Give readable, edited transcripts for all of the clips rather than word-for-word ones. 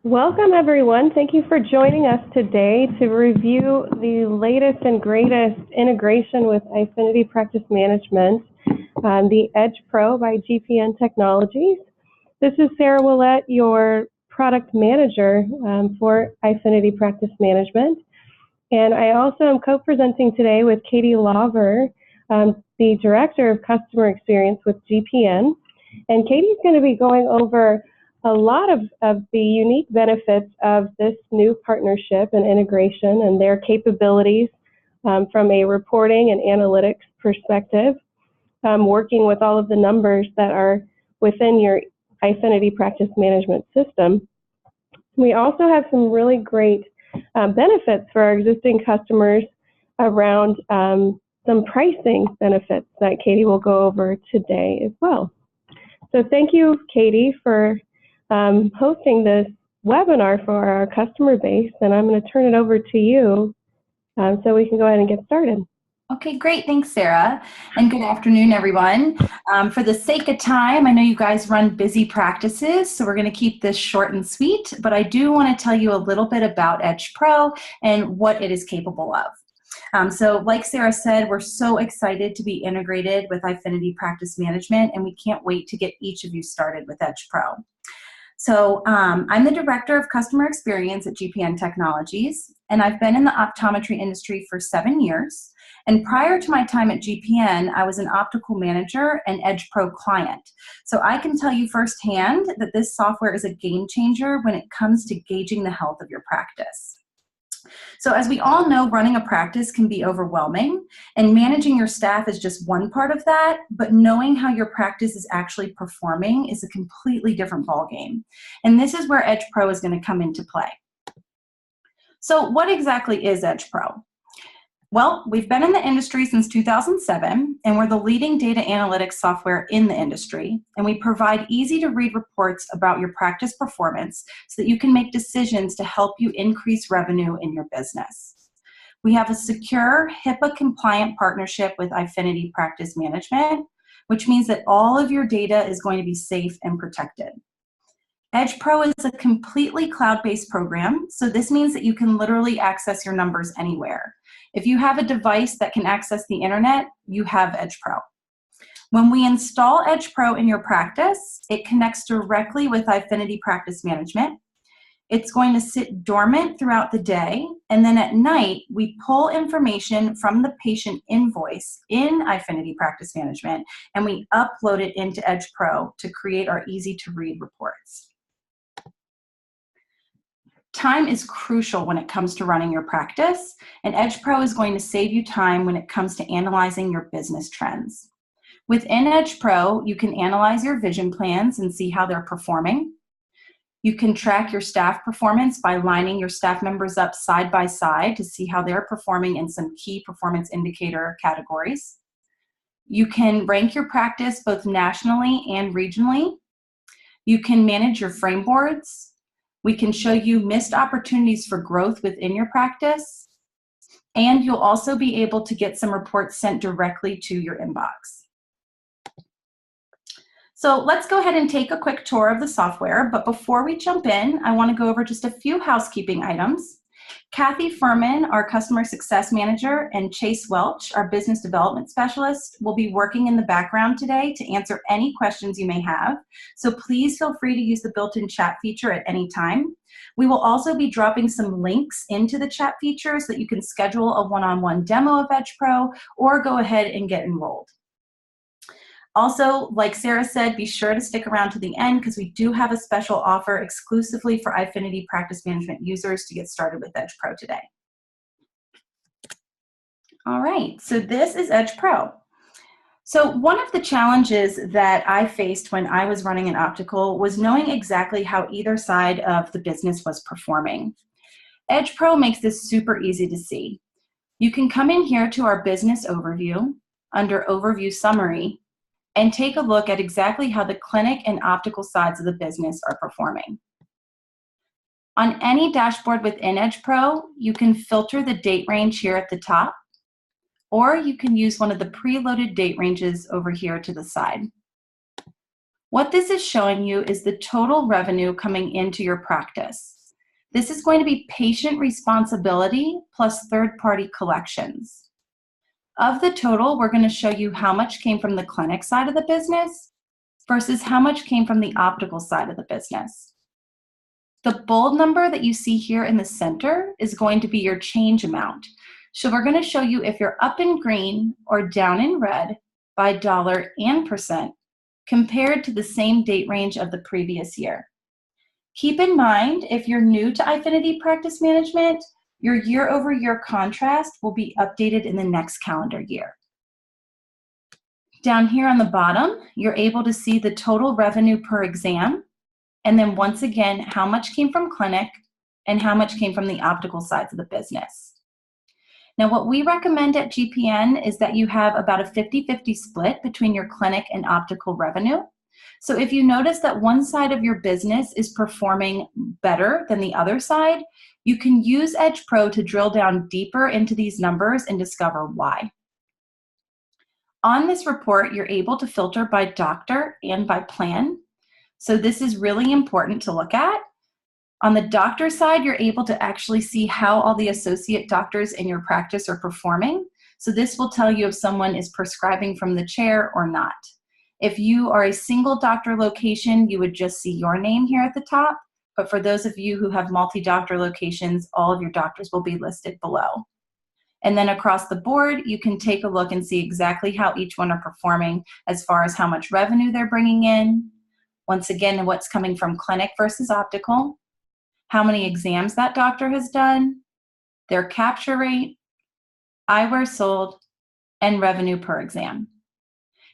Welcome, everyone. Thank you for joining us today to review the latest and greatest integration with Eyefinity Practice Management, the EDGEPro by GPN Technologies. This is Sarah Willett, your product manager for Eyefinity Practice Management. And I also am co-presenting today with Katie Lawver, the Director of Customer Experience with GPN. And Katie's going to be going over a lot of the unique benefits of this new partnership and integration and their capabilities from a reporting and analytics perspective, working with all of the numbers that are within your Eyefinity Practice Management system. We also have some really great benefits for our existing customers around some pricing benefits that Katie will go over today as well. So thank you, Katie, for hosting this webinar for our customer base, and I'm going to turn it over to you so we can go ahead and get started. Okay, great. Thanks, Sarah. And good afternoon, everyone. For the sake of time, I know you guys run busy practices, so we're going to keep this short and sweet, but I do want to tell you a little bit about EDGEPro and what it is capable of. So like Sarah said, we're so excited to be integrated with Eyefinity Practice Management, and we can't wait to get each of you started with EDGEPro. So I'm the Director of Customer Experience at GPN Technologies, and I've been in the optometry industry for 7 years. And prior to my time at GPN, I was an optical manager and EDGEPro client. So I can tell you firsthand that this software is a game changer when it comes to gauging the health of your practice. So as we all know, running a practice can be overwhelming, and managing your staff is just one part of that, but knowing how your practice is actually performing is a completely different ballgame. And this is where EDGEPro is going to come into play. So what exactly is EDGEPro? Well, we've been in the industry since 2007, and we're the leading data analytics software in the industry, and we provide easy-to-read reports about your practice performance so that you can make decisions to help you increase revenue in your business. We have a secure, HIPAA-compliant partnership with Eyefinity Practice Management, which means that all of your data is going to be safe and protected. EDGEPro is a completely cloud-based program, so this means that you can literally access your numbers anywhere. If you have a device that can access the internet, you have EDGEPro. When we install EDGEPro in your practice, it connects directly with Eyefinity Practice Management. It's going to sit dormant throughout the day, and then at night, we pull information from the patient invoice in Eyefinity Practice Management, and we upload it into EDGEPro to create our easy-to-read reports. Time is crucial when it comes to running your practice, and EDGEPro is going to save you time when it comes to analyzing your business trends. Within EDGEPro, you can analyze your vision plans and see how they're performing. You can track your staff performance by lining your staff members up side by side to see how they're performing in some key performance indicator categories. You can rank your practice both nationally and regionally. You can manage your frame boards. We can show you missed opportunities for growth within your practice, and you'll also be able to get some reports sent directly to your inbox. So let's go ahead and take a quick tour of the software, but before we jump in, I want to go over just a few housekeeping items. Kathy Furman, our Customer Success Manager, and Chase Welch, our Business Development Specialist, will be working in the background today to answer any questions you may have. So please feel free to use the built-in chat feature at any time. We will also be dropping some links into the chat feature so that you can schedule a one-on-one demo of EDGEPro or go ahead and get enrolled. Also, like Sarah said, be sure to stick around to the end because we do have a special offer exclusively for Eyefinity Practice Management users to get started with EDGEPro today. All right, so this is EDGEPro. So one of the challenges that I faced when I was running an optical was knowing exactly how either side of the business was performing. EDGEPro makes this super easy to see. You can come in here to our business overview under Overview Summary and take a look at exactly how the clinic and optical sides of the business are performing. On any dashboard within EDGEPro, you can filter the date range here at the top, or you can use one of the preloaded date ranges over here to the side. What this is showing you is the total revenue coming into your practice. This is going to be patient responsibility plus third-party collections. Of the total, we're going to show you how much came from the clinic side of the business versus how much came from the optical side of the business. The bold number that you see here in the center is going to be your change amount. So we're going to show you if you're up in green or down in red by dollar and percent compared to the same date range of the previous year. Keep in mind, if you're new to Eyefinity Practice Management, your year-over-year contrast will be updated in the next calendar year. Down here on the bottom, you're able to see the total revenue per exam, and then once again, how much came from clinic and how much came from the optical sides of the business. Now, what we recommend at GPN is that you have about a 50-50 split between your clinic and optical revenue. So if you notice that one side of your business is performing better than the other side, you can use EDGEPro to drill down deeper into these numbers and discover why. On this report, you're able to filter by doctor and by plan. So this is really important to look at. On the doctor side, you're able to actually see how all the associate doctors in your practice are performing. So this will tell you if someone is prescribing from the chair or not. If you are a single doctor location, you would just see your name here at the top. But for those of you who have multi-doctor locations, all of your doctors will be listed below. And then across the board, you can take a look and see exactly how each one are performing as far as how much revenue they're bringing in. Once again, what's coming from clinic versus optical, how many exams that doctor has done, their capture rate, eyewear sold, and revenue per exam.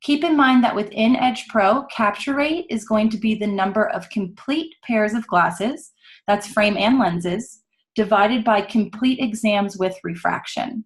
Keep in mind that within EDGEPro, capture rate is going to be the number of complete pairs of glasses, that's frame and lenses, divided by complete exams with refraction.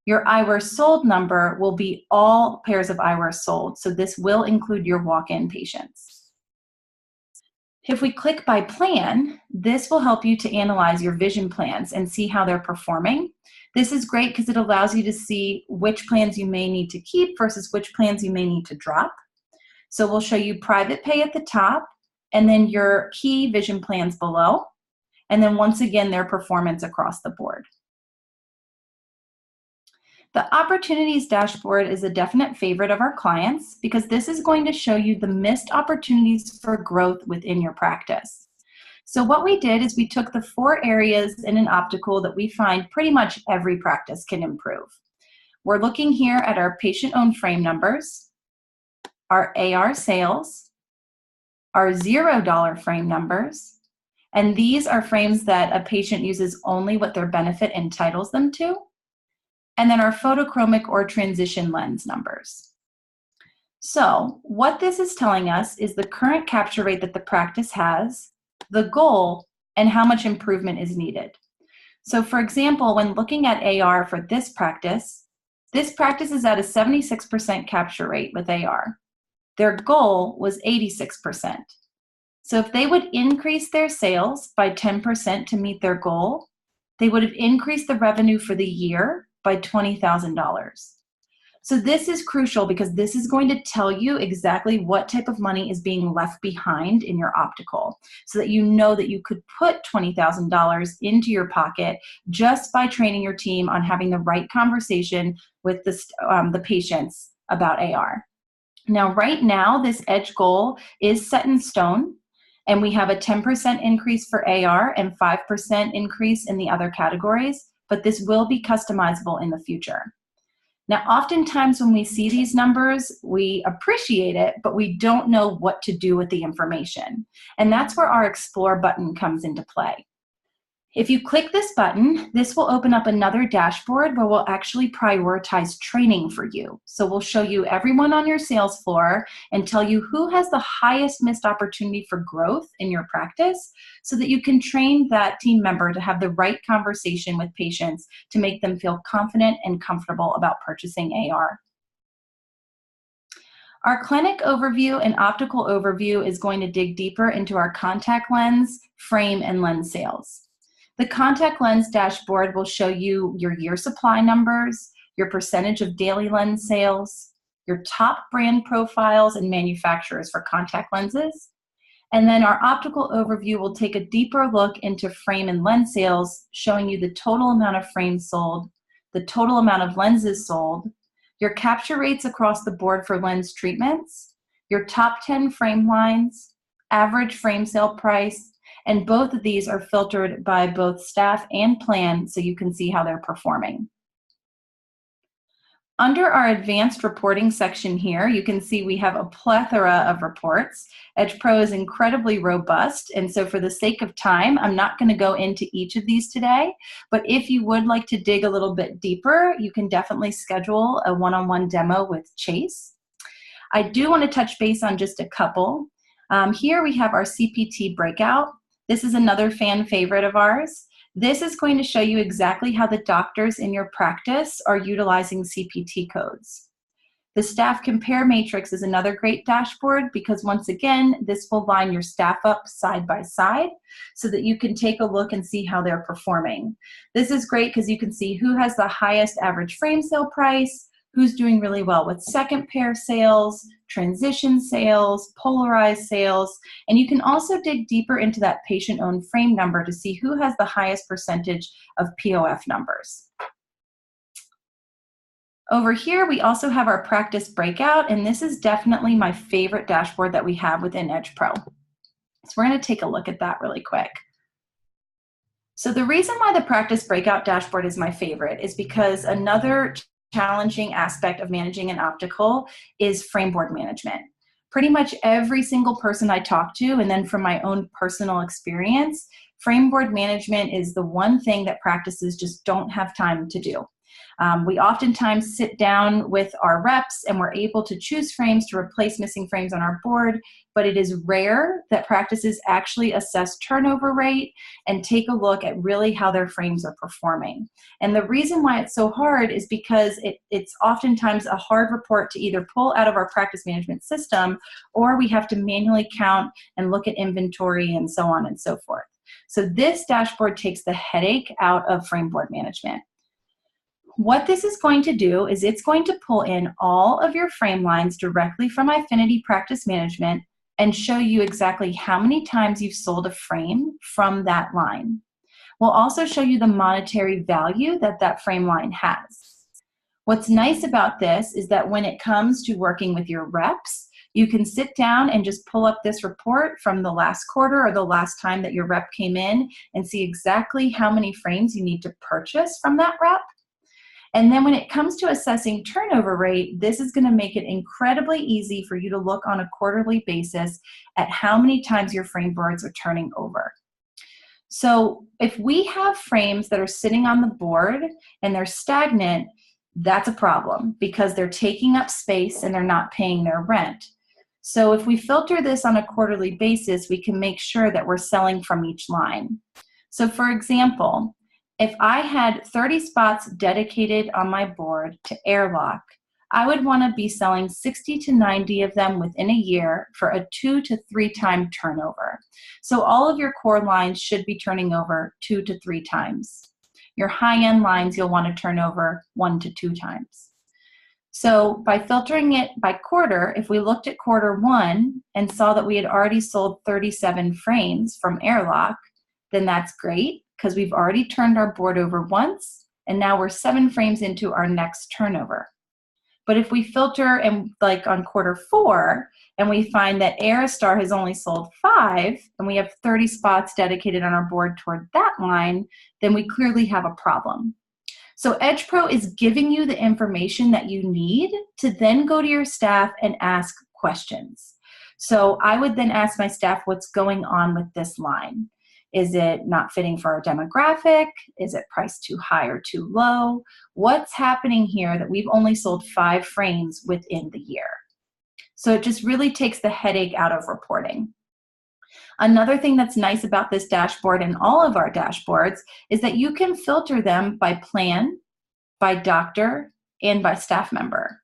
Your eyewear sold number will be all pairs of eyewear sold, so this will include your walk-in patients. If we click by plan, this will help you to analyze your vision plans and see how they're performing. This is great because it allows you to see which plans you may need to keep versus which plans you may need to drop. So we'll show you private pay at the top, and then your key vision plans below, and then once again, their performance across the board. The opportunities dashboard is a definite favorite of our clients because this is going to show you the missed opportunities for growth within your practice. So what we did is we took the 4 areas in an optical that we find pretty much every practice can improve. We're looking here at our patient-owned frame numbers, our AR sales, our $0 frame numbers, and these are frames that a patient uses only what their benefit entitles them to, and then our photochromic or transition lens numbers. So what this is telling us is the current capture rate that the practice has, the goal, and how much improvement is needed. So for example, when looking at AR for this practice is at a 76% capture rate with AR. Their goal was 86%. So if they would increase their sales by 10% to meet their goal, they would have increased the revenue for the year by $20,000. So this is crucial because this is going to tell you exactly what type of money is being left behind in your optical so that you know that you could put $20,000 into your pocket just by training your team on having the right conversation with the patients about AR. Now, right now, this EDGE goal is set in stone, and we have a 10% increase for AR and 5% increase in the other categories, but this will be customizable in the future. Now, oftentimes when we see these numbers, we appreciate it, but we don't know what to do with the information. And that's where our Explore button comes into play. If you click this button, this will open up another dashboard where we'll actually prioritize training for you. So we'll show you everyone on your sales floor and tell you who has the highest missed opportunity for growth in your practice so that you can train that team member to have the right conversation with patients to make them feel confident and comfortable about purchasing AR. Our clinic overview and optical overview is going to dig deeper into our contact lens, frame, and lens sales. The contact lens dashboard will show you your year supply numbers, your percentage of daily lens sales, your top brand profiles and manufacturers for contact lenses. And then our optical overview will take a deeper look into frame and lens sales, showing you the total amount of frames sold, the total amount of lenses sold, your capture rates across the board for lens treatments, your top 10 frame lines, average frame sale price, and both of these are filtered by both staff and plan so you can see how they're performing. Under our advanced reporting section here, you can see we have a plethora of reports. EDGEPro is incredibly robust, and so for the sake of time, I'm not going to go into each of these today, but if you would like to dig a little bit deeper, you can definitely schedule a one-on-one demo with Chase. I do want to touch base on just a couple. Here we have our CPT breakout. This is another fan favorite of ours. This is going to show you exactly how the doctors in your practice are utilizing CPT codes. The staff compare matrix is another great dashboard because once again, this will line your staff up side by side so that you can take a look and see how they're performing. This is great because you can see who has the highest average frame sale price, who's doing really well with second pair sales, transition sales, polarized sales, and you can also dig deeper into that patient-owned frame number to see who has the highest percentage of POF numbers. Over here, we also have our practice breakout, and this is definitely my favorite dashboard that we have within EDGEPro. So we're going to take a look at that really quick. So the reason why the practice breakout dashboard is my favorite is because another challenging aspect of managing an optical is frame board management. Pretty much every single person I talk to, and then from my own personal experience, frame board management is the one thing that practices just don't have time to do. We oftentimes sit down with our reps and we're able to choose frames to replace missing frames on our board, but it is rare that practices actually assess turnover rate and take a look at really how their frames are performing. And the reason why it's so hard is because it's oftentimes a hard report to either pull out of our practice management system, or we have to manually count and look at inventory and so on and so forth. So this dashboard takes the headache out of frame board management. What this is going to do is it's going to pull in all of your frame lines directly from Eyefinity Practice Management and show you exactly how many times you've sold a frame from that line. We'll also show you the monetary value that that frame line has. What's nice about this is that when it comes to working with your reps, you can sit down and just pull up this report from the last quarter or the last time that your rep came in and see exactly how many frames you need to purchase from that rep. And then when it comes to assessing turnover rate, this is going to make it incredibly easy for you to look on a quarterly basis at how many times your frame boards are turning over. So if we have frames that are sitting on the board and they're stagnant, that's a problem because they're taking up space and they're not paying their rent. So if we filter this on a quarterly basis, we can make sure that we're selling from each line. So for example, if I had 30 spots dedicated on my board to airlock, I would want to be selling 60 to 90 of them within a year for a 2 to 3 time turnover. So all of your core lines should be turning over 2 to 3 times. Your high-end lines you'll want to turn over 1 to 2 times. So by filtering it by quarter, if we looked at quarter 1 and saw that we had already sold 37 frames from airlock, then that's great, because we've already turned our board over once, and now we're 7 frames into our next turnover. But if we filter and like on quarter 4, and we find that Aerostar has only sold 5, and we have 30 spots dedicated on our board toward that line, then we clearly have a problem. So EDGEPro is giving you the information that you need to then go to your staff and ask questions. So I would then ask my staff, what's going on with this line? Is it not fitting for our demographic? Is it priced too high or too low? What's happening here that we've only sold 5 frames within the year? So it just really takes the headache out of reporting. Another thing that's nice about this dashboard and all of our dashboards is that you can filter them by plan, by doctor, and by staff member.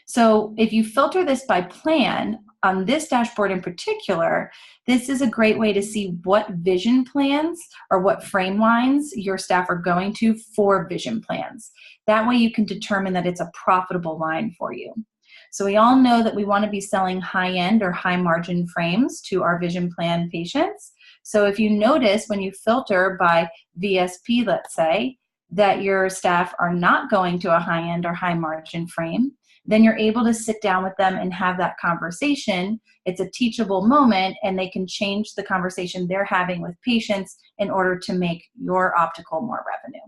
So if you filter this by plan, on this dashboard in particular, this is a great way to see what vision plans or what frame lines your staff are going to for vision plans. That way you can determine that it's a profitable line for you. So we all know that we want to be selling high-end or high-margin frames to our vision plan patients. So if you notice when you filter by VSP, let's say, that your staff are not going to a high-end or high-margin frame, then you're able to sit down with them and have that conversation. It's a teachable moment, and they can change the conversation they're having with patients in order to make your optical more revenue.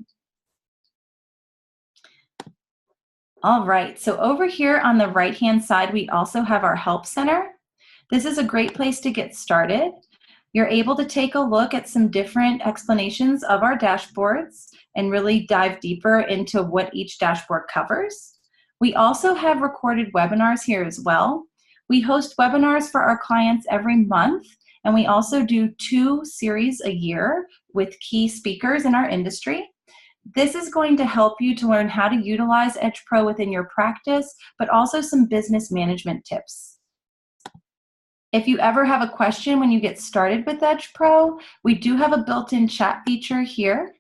All right, so over here on the right-hand side, we also have our Help Center. This is a great place to get started. You're able to take a look at some different explanations of our dashboards and really dive deeper into what each dashboard covers. We also have recorded webinars here as well. We host webinars for our clients every month, and we also do 2 series a year with key speakers in our industry. This is going to help you to learn how to utilize EDGEPro within your practice, but also some business management tips. If you ever have a question when you get started with EDGEPro, we do have a built-in chat feature here.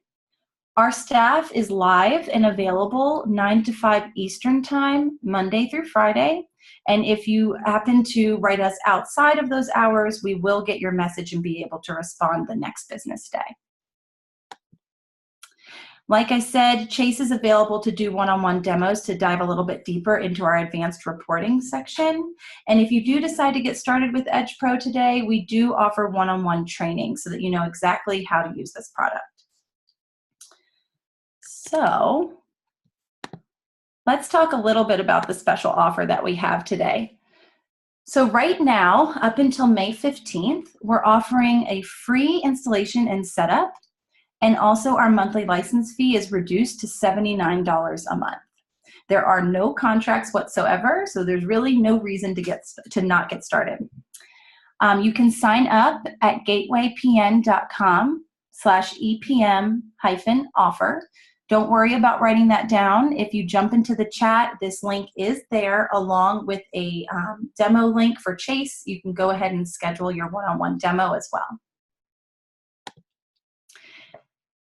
Our staff is live and available 9 to 5 Eastern Time, Monday through Friday. And if you happen to write us outside of those hours, we will get your message and be able to respond the next business day. Like I said, Chase is available to do one-on-one demos to dive a little bit deeper into our advanced reporting section. And if you do decide to get started with EDGEPro today, we do offer one-on-one training so that you know exactly how to use this product. So let's talk a little bit about the special offer that we have today. So right now, up until May 15th, we're offering a free installation and setup. And also our monthly license fee is reduced to $79 a month. There are no contracts whatsoever, so there's really no reason to not get started. You can sign up at gatewaypn.com/EPM-offer. Don't worry about writing that down. If you jump into the chat, this link is there along with a demo link for Chase. You can go ahead and schedule your one-on-one demo as well.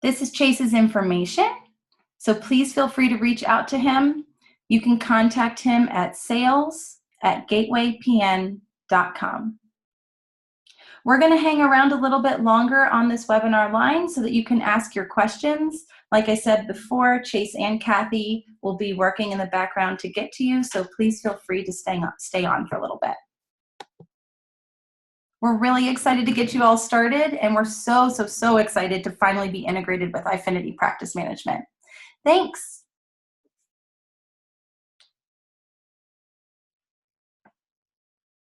This is Chase's information, so please feel free to reach out to him. You can contact him at sales@gatewaypn.com. We're going to hang around a little bit longer on this webinar line so that you can ask your questions. Like I said before, Chase and Kathy will be working in the background to get to you, so please feel free to stay on for a little bit. We're really excited to get you all started, and we're so excited to finally be integrated with Eyefinity Practice Management. Thanks.